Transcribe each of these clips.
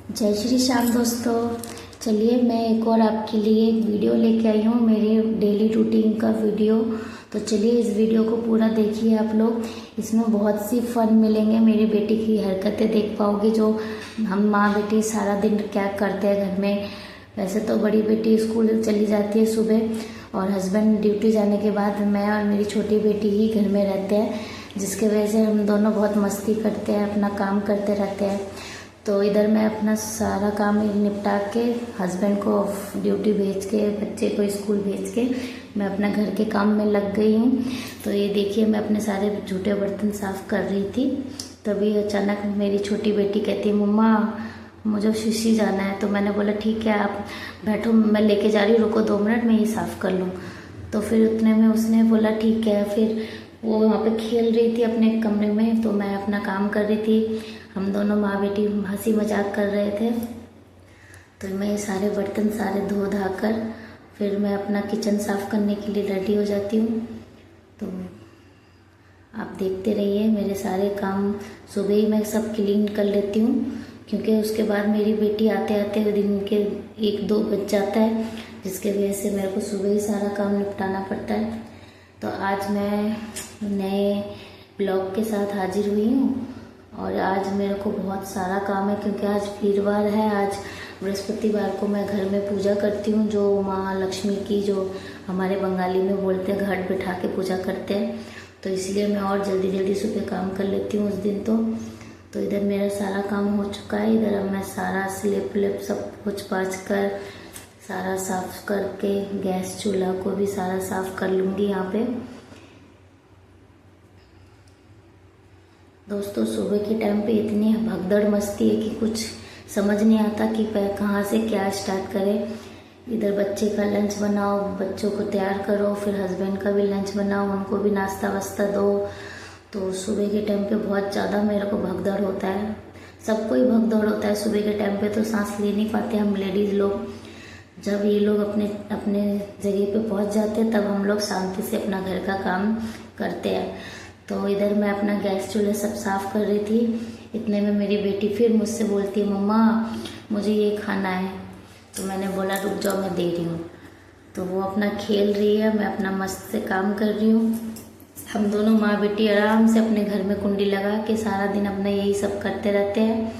जय श्री श्याम दोस्तों। चलिए मैं एक और आपके लिए एक वीडियो लेके आई हूँ, मेरे डेली रूटीन का वीडियो। तो चलिए इस वीडियो को पूरा देखिए आप लोग। इसमें बहुत सी फन मिलेंगे, मेरी बेटी की हरकतें देख पाओगे, जो हम माँ बेटी सारा दिन क्या करते हैं घर में। वैसे तो बड़ी बेटी स्कूल चली जाती है सुबह और हस्बैंड ड्यूटी जाने के बाद मैं और मेरी छोटी बेटी ही घर में रहते हैं, जिसके वजह से हम दोनों बहुत मस्ती करते हैं, अपना काम करते रहते हैं। तो इधर मैं अपना सारा काम निपटा के हस्बैंड को ड्यूटी भेज के बच्चे को स्कूल भेज के मैं अपना घर के काम में लग गई हूँ। तो ये देखिए मैं अपने सारे झूठे बर्तन साफ़ कर रही थी, तभी अचानक मेरी छोटी बेटी कहती है मम्मा मुझे शीशी जाना है। तो मैंने बोला ठीक है आप बैठो, मैं लेके जा रही हूँ, रुको 2 मिनट में ये साफ़ कर लूँ। तो फिर उतने में उसने बोला ठीक है। फिर वो वहाँ पे खेल रही थी अपने कमरे में, तो मैं अपना काम कर रही थी। हम दोनों माँ बेटी हंसी मजाक कर रहे थे। तो मैं ये सारे बर्तन सारे धो धा कर फिर मैं अपना किचन साफ़ करने के लिए रेडी हो जाती हूँ। तो आप देखते रहिए मेरे सारे काम। सुबह ही मैं सब क्लीन कर लेती हूँ, क्योंकि उसके बाद मेरी बेटी आते आते दिन के 1-2 बज जाता है, जिसके वजह से मेरे को सुबह ही सारा काम निपटाना पड़ता है। तो आज मैं नए ब्लॉग के साथ हाजिर हुई हूँ और आज मेरे को बहुत सारा काम है, क्योंकि आज वीरवार है। आज बृहस्पतिवार को मैं घर में पूजा करती हूँ, जो माँ लक्ष्मी की, जो हमारे बंगाली में बोलते हैं घट बिठा के पूजा करते हैं। तो इसलिए मैं और जल्दी जल्दी सुबह काम कर लेती हूँ उस दिन। तो इधर मेरा सारा काम हो चुका है। इधर अब मैं सारा स्लिप विप सब कुछ पाँच कर सारा साफ करके गैस चूल्हा को भी सारा साफ कर लूँगी यहाँ पे। दोस्तों सुबह के टाइम पे इतनी भगदड़ मस्ती है कि कुछ समझ नहीं आता कि कहाँ से क्या स्टार्ट करें। इधर बच्चे का लंच बनाओ, बच्चों को तैयार करो, फिर हस्बैंड का भी लंच बनाओ, उनको भी नाश्ता वास्ता दो। तो सुबह के टाइम पे बहुत ज़्यादा मेरे को भगदड़ होता है। सबको ही भगदड़ होता है सुबह के टाइम पे, तो सांस ले नहीं पाते हम लेडीज़ लोग। जब ये लोग अपने अपने जगह पे पहुंच जाते हैं तब हम लोग शांति से अपना घर का काम करते हैं। तो इधर मैं अपना गैस चूल्हा सब साफ़ कर रही थी। इतने में मेरी बेटी फिर मुझसे बोलती है मम्मा मुझे ये खाना है। तो मैंने बोला रुक जाओ मैं दे रही हूँ। तो वो अपना खेल रही है, मैं अपना मस्त से काम कर रही हूँ। हम दोनों माँ बेटी आराम से अपने घर में कुंडी लगा के सारा दिन अपना यही सब करते रहते हैं।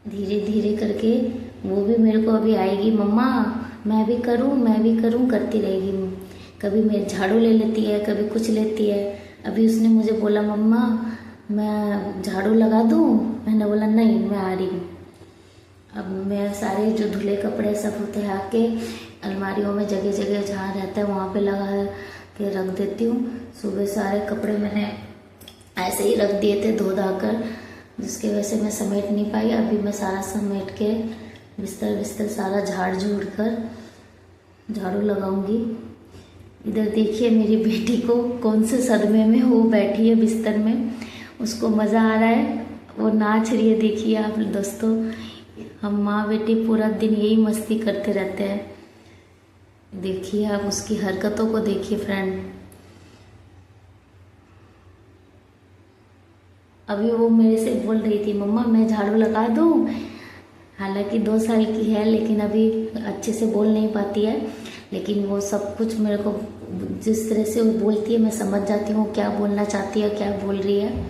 धीरे धीरे करके वो भी मेरे को अभी आएगी, मम्मा मैं भी करूँ करती रहेगी। कभी मेरे झाड़ू ले लेती है, कभी कुछ लेती है। अभी उसने मुझे बोला मम्मा मैं झाड़ू लगा दूँ। मैंने बोला नहीं मैं आ रही हूँ। अब मैं सारे जो धुले कपड़े सब उठा के अलमारियों में जगह जगह जहाँ रहता है वहाँ पे लगा के रख देती हूँ। सुबह सारे कपड़े मैंने ऐसे ही रख दिए थे धो धा कर, जिसकी वजह से मैं समेट नहीं पाई। अभी मैं सारा समेट के बिस्तर सारा झाड़ झूड़ कर झाड़ू लगाऊंगी। इधर देखिए मेरी बेटी को कौन से सदमे में वो बैठी है बिस्तर में, उसको मज़ा आ रहा है, वो नाच रही है। देखिए आप दोस्तों, हम माँ बेटी पूरा दिन यही मस्ती करते रहते हैं। देखिए आप उसकी हरकतों को देखिए फ्रेंड। अभी वो मेरे से बोल रही थी मम्मा मैं झाड़ू लगा दूँ। हालांकि 2 साल की है, लेकिन अभी अच्छे से बोल नहीं पाती है, लेकिन वो सब कुछ मेरे को जिस तरह से वो बोलती है मैं समझ जाती हूँ क्या बोलना चाहती है, क्या बोल रही है।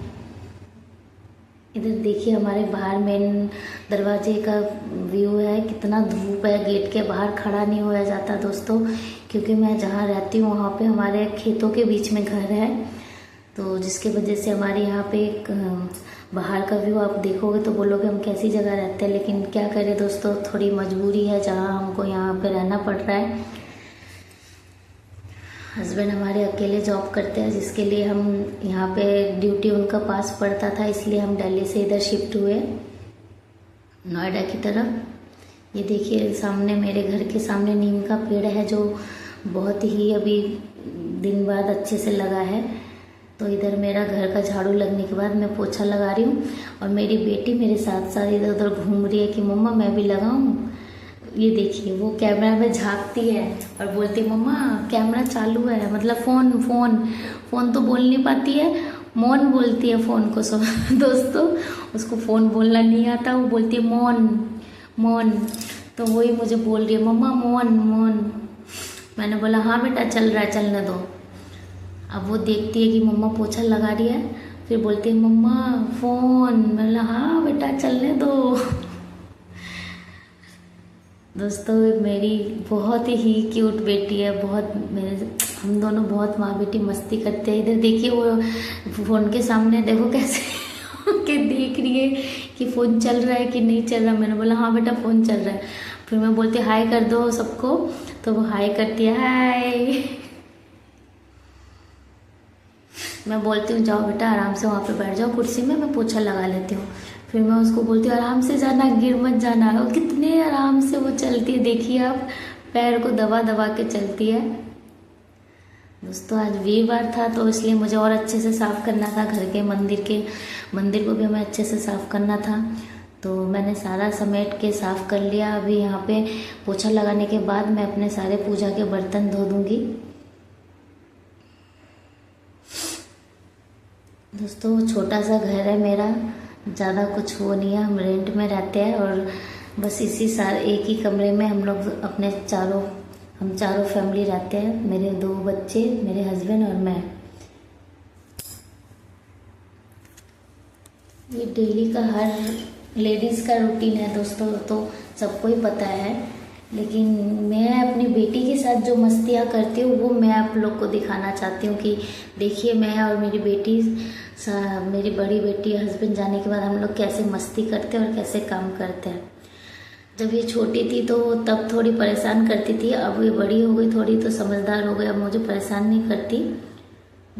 इधर देखिए हमारे बाहर मेन दरवाजे का व्यू है, कितना धूप है, गेट के बाहर खड़ा नहीं होया जाता दोस्तों, क्योंकि मैं जहाँ रहती हूँ वहाँ पे हमारे खेतों के बीच में घर है। तो जिसके वजह से हमारे यहाँ पे एक बाहर का व्यू आप देखोगे तो बोलोगे हम कैसी जगह रहते हैं, लेकिन क्या करें दोस्तों, थोड़ी मजबूरी है जहाँ हमको यहाँ पे रहना पड़ रहा है। हस्बैंड हमारे अकेले जॉब करते हैं, जिसके लिए हम यहाँ पे ड्यूटी उनका पास पड़ता था, इसलिए हम दिल्ली से इधर शिफ्ट हुए नोएडा की तरफ। ये देखिए सामने मेरे घर के सामने नीम का पेड़ है, जो बहुत ही अभी दिन बाद अच्छे से लगा है। तो इधर मेरा घर का झाड़ू लगने के बाद मैं पोछा लगा रही हूँ और मेरी बेटी मेरे साथ साथ इधर उधर घूम रही है कि मम्मा मैं भी लगाऊँ। ये देखिए वो कैमरा में झांकती है और बोलती है मम्मा कैमरा चालू है, मतलब फ़ोन तो बोल नहीं पाती है, मोन बोलती है फ़ोन को सब दोस्तों, उसको फ़ोन बोलना नहीं आता, वो बोलती है मोन मोन। तो वही मुझे बोल रही है मम्मा मोन मोन। मैंने बोला हाँ बेटा चल रहा है, चलने दो। अब वो देखती है कि मम्मा पोछा लगा रही है, फिर बोलती है मम्मा फ़ोन। मैंने बोला हाँ बेटा चलने दो। दोस्तों मेरी बहुत ही क्यूट बेटी है, बहुत मेरे हम दोनों बहुत माँ बेटी मस्ती करते हैं। इधर देखिए वो फ़ोन के सामने देखो कैसे के देख रही है कि फ़ोन चल रहा है कि नहीं चल रहा। मैंने बोला हाँ बेटा फ़ोन चल रहा है। फिर मैं बोलती हाय कर दो सबको, तो वो हाय करती है हाय। मैं बोलती हूँ जाओ बेटा आराम से वहाँ पे बैठ जाओ कुर्सी में, मैं पोछा लगा लेती हूँ। फिर मैं उसको बोलती हूँ आराम से जाना, गिर मत जाना। और कितने आराम से वो चलती है, देखिए आप पैर को दबा दबा के चलती है। दोस्तों आज वीरवार था तो इसलिए मुझे और अच्छे से साफ़ करना था, घर के मंदिर को भी हमें अच्छे से साफ़ करना था। तो मैंने सारा समेट के साफ़ कर लिया। अभी यहाँ पे पोछा लगाने के बाद मैं अपने सारे पूजा के बर्तन धो दूँगी। दोस्तों छोटा सा घर है मेरा, ज़्यादा कुछ वो नहीं है, हम रेंट में रहते हैं और बस एक ही कमरे में हम चारों फैमिली रहते हैं। मेरे 2 बच्चे, मेरे हस्बैंड और मैं। ये डेली का हर लेडीज़ का रूटीन है दोस्तों, तो सबको ही पता है। लेकिन मैं अपनी बेटी के साथ जो मस्तियाँ करती हूँ वो मैं आप लोग को दिखाना चाहती हूँ कि देखिए मैं और मेरी बड़ी बेटी हस्बैंड जाने के बाद हम लोग कैसे मस्ती करते हैं और कैसे काम करते हैं। जब ये छोटी थी तो तब थोड़ी परेशान करती थी, अब ये बड़ी हो गई थोड़ी तो समझदार हो गई, अब मुझे परेशान नहीं करती।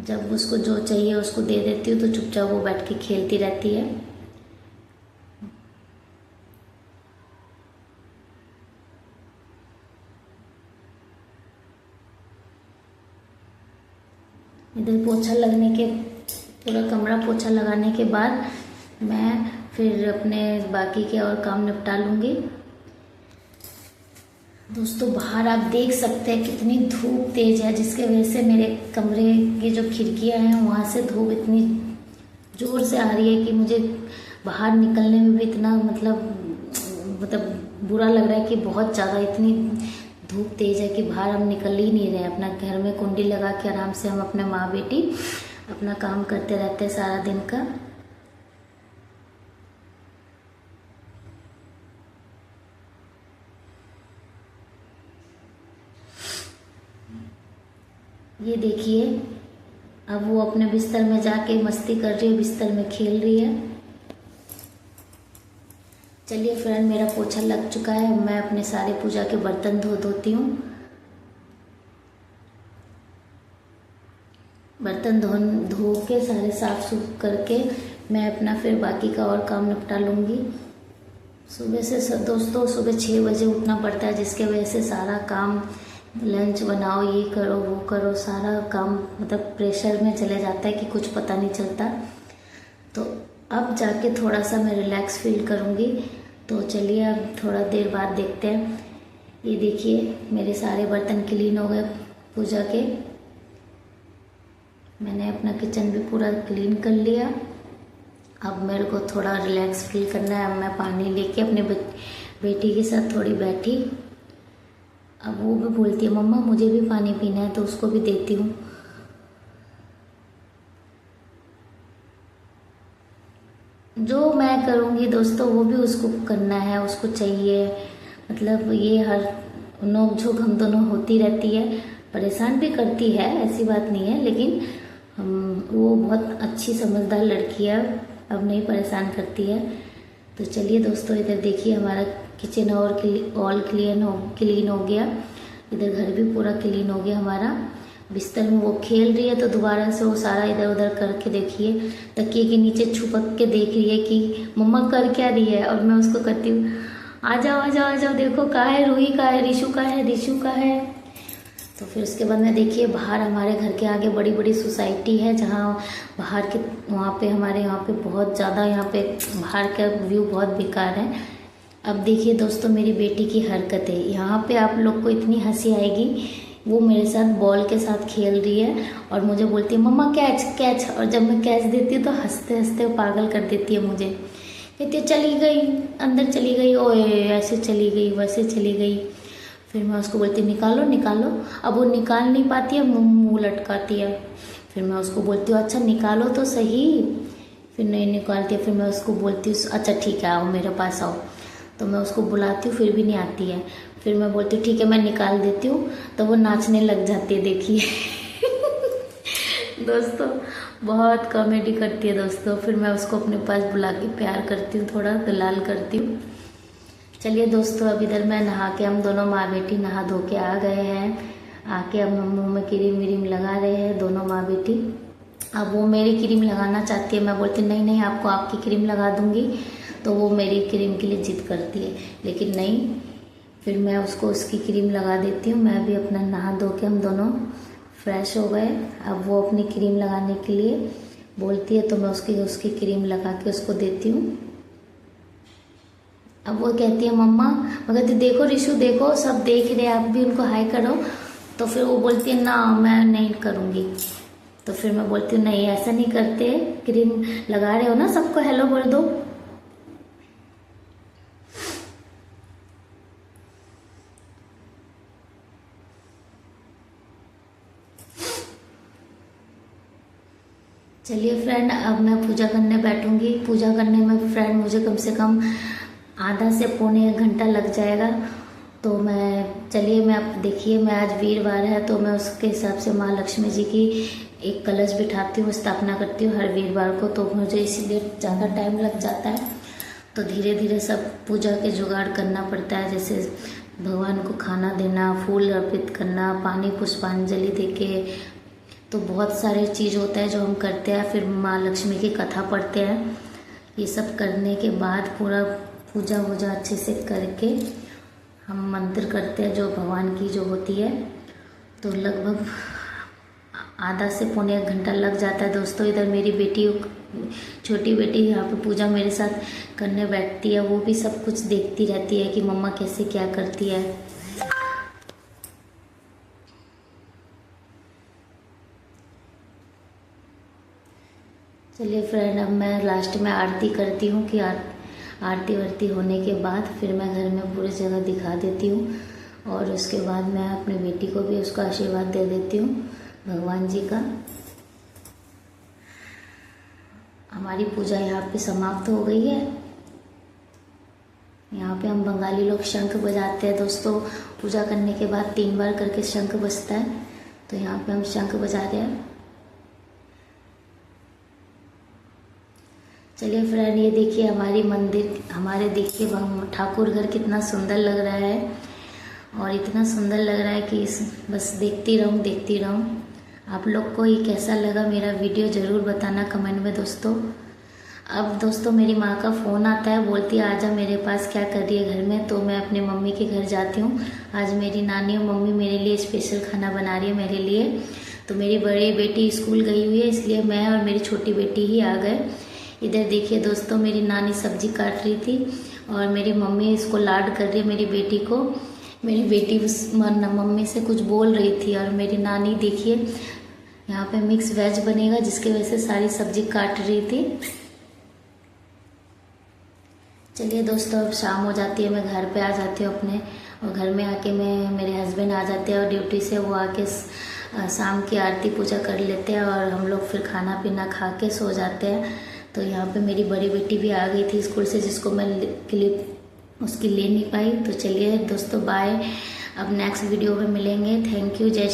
जब उसको जो चाहिए उसको दे देती हूँ तो चुपचाप वो बैठ के खेलती रहती है। इधर पूरा कमरा पोछा लगाने के बाद मैं फिर अपने बाकी के और काम निपटा लूँगी। दोस्तों बाहर आप देख सकते हैं कितनी धूप तेज है, जिसके वजह से मेरे कमरे की जो खिड़कियां हैं वहाँ से धूप इतनी ज़ोर से आ रही है कि मुझे बाहर निकलने में भी इतना मतलब बुरा लग रहा है कि बहुत ज़्यादा इतनी धूप तेज है कि बाहर हम निकल ही नहीं रहे। अपना घर में कुंडी लगा के आराम से हम अपने माँ बेटी अपना काम करते रहते हैं सारा दिन का। ये देखिए अब वो अपने बिस्तर में जाके मस्ती कर रही है, बिस्तर में खेल रही है। चलिए फ्रेंड मेरा पोछा लग चुका है, मैं अपने सारे पूजा के बर्तन धोती हूँ। बर्तन धो के सारे साफ सुफ करके मैं अपना फिर बाकी का और काम निपटा लूँगी। सुबह से दोस्तों सुबह 6 बजे उठना पड़ता है, जिसके वजह से सारा काम लंच बनाओ, ये करो वो करो, सारा काम मतलब प्रेशर में चले जाता है कि कुछ पता नहीं चलता। तो अब जाके थोड़ा सा मैं रिलैक्स फील करूँगी। तो चलिए अब थोड़ा देर बाद देखते हैं। ये देखिए मेरे सारे बर्तन क्लीन हो गए पूजा के। मैंने अपना किचन भी पूरा क्लीन कर लिया। अब मेरे को थोड़ा रिलैक्स फील करना है। अब मैं पानी लेके अपने बेटी के साथ थोड़ी बैठी। अब वो भी बोलती है मम्मा मुझे भी पानी पीना है, तो उसको भी देती हूँ। जो मैं करूँगी दोस्तों वो भी उसको करना है, उसको चाहिए। मतलब ये हर नोक झोंक हम दोनों होती रहती है, परेशान भी करती है, ऐसी बात नहीं है। लेकिन वो बहुत अच्छी समझदार लड़की है, अब नहीं परेशान करती है। तो चलिए दोस्तों इधर देखिए हमारा किचन और ऑल क्लीन हो गया। इधर घर भी पूरा क्लीन हो गया हमारा। बिस्तर में वो खेल रही है तो दोबारा से वो सारा इधर उधर करके देखिए तकिए के नीचे छुपक के देख रही है कि मम्मा कर क्या रही है। और मैं उसको कहती हूँ आ जाओ आ जाओ आ जाओ, देखो कहाँ है रूही, कहाँ है रिशु, कहाँ है दिशु, कहाँ है। तो फिर उसके बाद में देखिए बाहर हमारे घर के आगे बड़ी बड़ी सोसाइटी है, जहाँ बाहर के वहाँ पे हमारे यहाँ पे बहुत ज़्यादा यहाँ पे बाहर का व्यू बहुत बेकार है। अब देखिए दोस्तों मेरी बेटी की हरकतें, यहाँ पे आप लोग को इतनी हंसी आएगी वो मेरे साथ बॉल के साथ खेल रही है और मुझे बोलती है मम्मा कैच कैच, और जब मैं कैच देती हूँ तो हंसते हंसते पागल कर देती है मुझे। कहती है चली गई, अंदर चली गई, ओए ऐसे चली गई वैसे चली गई। फिर मैं उसको बोलती निकालो निकालो, अब वो निकाल नहीं पाती है, मुँह लटकाती है। फिर मैं उसको बोलती हूँ अच्छा निकालो तो सही, फिर नहीं निकालती है। फिर मैं उसको बोलती हूँ अच्छा ठीक है आओ मेरे पास आओ, तो मैं उसको बुलाती हूँ फिर भी नहीं आती है। फिर मैं बोलती हूँ ठीक है मैं निकाल देती हूँ, तो वो नाचने लग जाती है देखिए। दोस्तों बहुत कॉमेडी करती है दोस्तों। फिर मैं उसको अपने पास बुला के प्यार करती हूँ, थोड़ा दलाल करती हूँ। चलिए दोस्तों अब इधर मैं नहा के, हम दोनों माँ बेटी नहा धो के आ गए हैं। आके अब हम मुँह में क्रीम व्रीम लगा रहे हैं दोनों माँ बेटी। अब वो मेरी क्रीम लगाना चाहती है, मैं बोलती नहीं नहीं आपको आपकी क्रीम लगा दूँगी, तो वो मेरी क्रीम के लिए जिद करती है, लेकिन नहीं, फिर मैं उसको उसकी क्रीम लगा देती हूँ। मैं भी अपना नहा धो के हम दोनों फ्रेश हो गए। अब वो अपनी क्रीम लगाने के लिए बोलती है तो मैं उसकी क्रीम लगा के उसको देती हूँ। अब वो कहती है मम्मा, मैं कहती देखो रिशु देखो सब देख रहे हैं, आप भी उनको हाय करो। तो फिर वो बोलती है ना मैं नहीं करूँगी। तो फिर मैं बोलती हूँ नहीं ऐसा नहीं करते, क्रीम लगा रहे हो ना सबको हेलो बोल दो। चलिए फ्रेंड अब मैं पूजा करने बैठूंगी। पूजा करने में फ्रेंड मुझे कम से कम आधा से पौने 1 घंटा लग जाएगा। तो मैं चलिए मैं अब देखिए, मैं आज वीरवार है तो मैं उसके हिसाब से माँ लक्ष्मी जी की एक कलश बिठाती हूँ, स्थापना करती हूँ हर वीरवार को, तो मुझे इसीलिए ज़्यादा टाइम लग जाता है। तो धीरे धीरे सब पूजा के जुगाड़ करना पड़ता है, जैसे भगवान को खाना देना, फूल अर्पित करना, पानी पुष्पांजलि देके, तो बहुत सारे चीज़ होता है जो हम करते हैं। फिर माँ लक्ष्मी की कथा पढ़ते हैं। ये सब करने के बाद पूरा पूजा वूजा अच्छे से करके हम मंत्र करते हैं जो भगवान की जो होती है। तो लगभग आधा से पौने 1 घंटा लग जाता है दोस्तों। इधर मेरी बेटी, छोटी बेटी यहाँ पे पूजा मेरे साथ करने बैठती है, वो भी सब कुछ देखती रहती है कि मम्मा कैसे क्या करती है। चलिए फ्रेंड अब मैं लास्ट में आरती करती हूँ कि आरती वारती होने के बाद फिर मैं घर में पूरी जगह दिखा देती हूँ, और उसके बाद मैं अपनी बेटी को भी उसका आशीर्वाद दे देती हूँ भगवान जी का। हमारी पूजा यहाँ पे समाप्त हो गई है। यहाँ पे हम बंगाली लोग शंख बजाते हैं दोस्तों। पूजा करने के बाद 3 बार करके शंख बजता है, तो यहाँ पे हम शंख बजा रहे हैं। चलिए फ्रेंड ये देखिए हमारी मंदिर, हमारे देखिए ठाकुर घर कितना सुंदर लग रहा है, और इतना सुंदर लग रहा है कि बस देखती रहूं। आप लोग को ये कैसा लगा मेरा वीडियो ज़रूर बताना कमेंट में दोस्तों। अब दोस्तों मेरी माँ का फ़ोन आता है, बोलती है आजा मेरे पास, क्या कर रही है घर में। तो मैं अपने मम्मी के घर जाती हूँ। आज मेरी नानी और मम्मी मेरे लिए स्पेशल खाना बना रही है मेरे लिए। तो मेरी बड़ी बेटी स्कूल गई हुई है, इसलिए मैं और मेरी छोटी बेटी ही आ गए। इधर देखिए दोस्तों मेरी नानी सब्जी काट रही थी और मेरी मम्मी इसको लाड कर रही है मेरी बेटी को। मेरी बेटी मम्मी से कुछ बोल रही थी, और मेरी नानी देखिए यहाँ पे मिक्स वेज बनेगा जिसकी वजह से सारी सब्जी काट रही थी। चलिए दोस्तों अब शाम हो जाती है, मैं घर पे आ जाती हूँ अपने, और घर में आके मेरे हस्बैंड आ जाते हैं और ड्यूटी से, वो आके शाम की आरती पूजा कर लेते हैं और हम लोग फिर खाना पीना खा के सो जाते हैं। तो यहाँ पे मेरी बड़ी बेटी भी आ गई थी स्कूल से, जिसको मैं क्लिप उसकी ले नहीं पाई। तो चलिए दोस्तों बाय, अब नेक्स्ट वीडियो में मिलेंगे। थैंक यू, जय